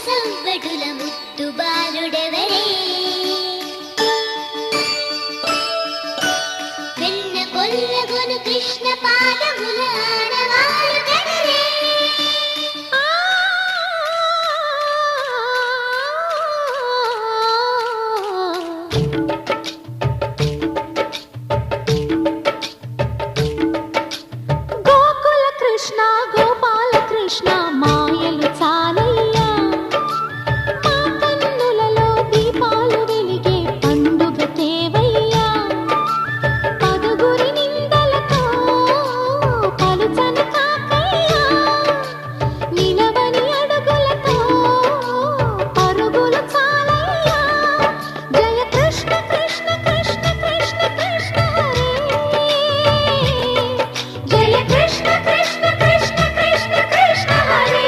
సవ్వడుల ముద్దు బాలుడెవరే వెన్న కొల్లగొను కృష్ణ పాదముల ఆడవారు కదరే గోకుల కృష్ణ గోపాల కృష్ణ మాయలు చాలయ్యా మా కన్నులలో దీపాలు వెలిగే పండుగ తేవయ్యా పదుగురి నిందలతో పలుచని కాకయ్యా నిలవని అడుగులతో పరుగులు చాలయ్యా జయ కృష్ణ కృష్ణ కృష్ణ కృష్ణ కృష్ణ హరే జయ కృష్ణ కృష్ణ కృష్ణ కృష్ణ కృష్ణ హరే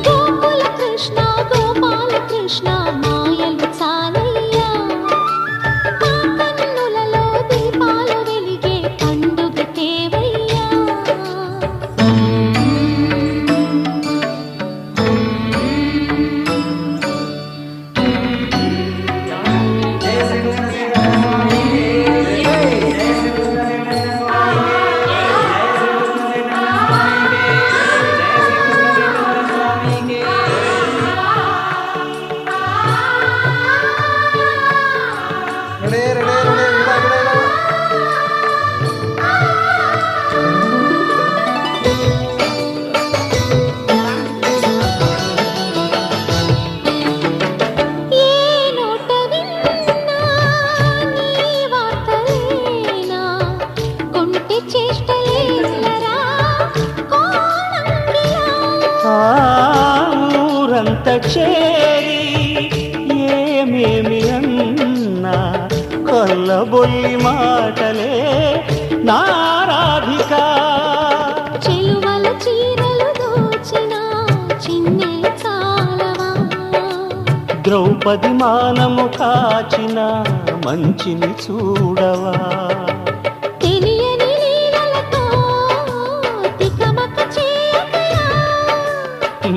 గోకుల కృష్ణ గోపాల కృష్ణ మాయలు చాలయ్యా మా కన్నులలో దీపాలు వెలిగే పండుగ తేవయ్యా ఏ నోట విన్నా నీ వార్తలేనా కొంటె చేష్టలేలరా కోణంగిలా ఊరంత చేరి ఏమేమి అన్నా కొల్లబొల్లి మాటలే నారాధిక చెలువల చీరలు దోచిన చిన్నెలు చాలవా ద్రౌపది మానము కాచిన మంచిని చూడవా తెలియని లీలలతో తికమక చేయకయా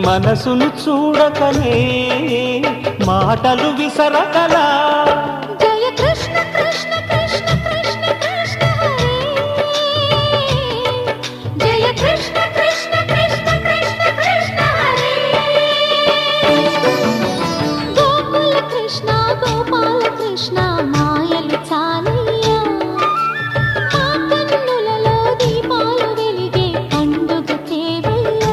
మనసును చూడకనే మాటలు విసరకలా జయ కృష్ణ కృష్ణ కృష్ణ కృష్ణ కృష్ణ హరే జయ కృష్ణ కృష్ణ కృష్ణ కృష్ణ కృష్ణ హరే గోకుల కృష్ణ గోపాల కృష్ణ మాయలు చాలయ్యా మా కన్నులలో దీపాలు వెలిగే పండుగ తేవయ్యా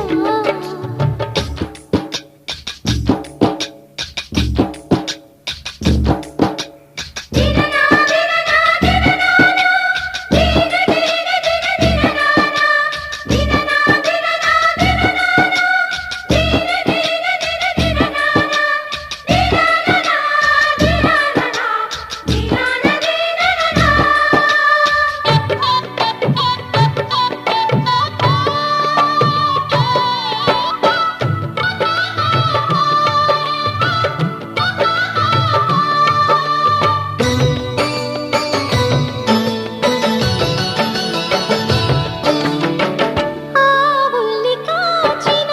ఆవుల్ని కాచిన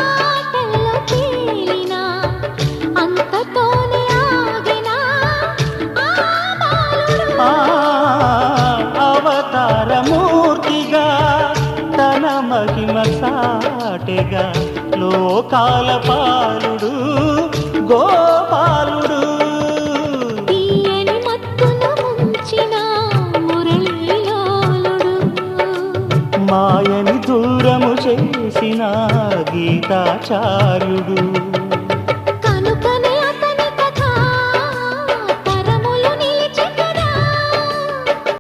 ఆటల్లో తేలిన అంతతోనే ఆగిన ఆ బాలుడు అవతారమూర్తిగా తన మహిమ సాటెగా లోకాల పాలుడు గోపాలుడు తీయని మత్తున ముంచిన మురళీలోలుడు మాయని దూరము చేసిన గీతాచార్యుడు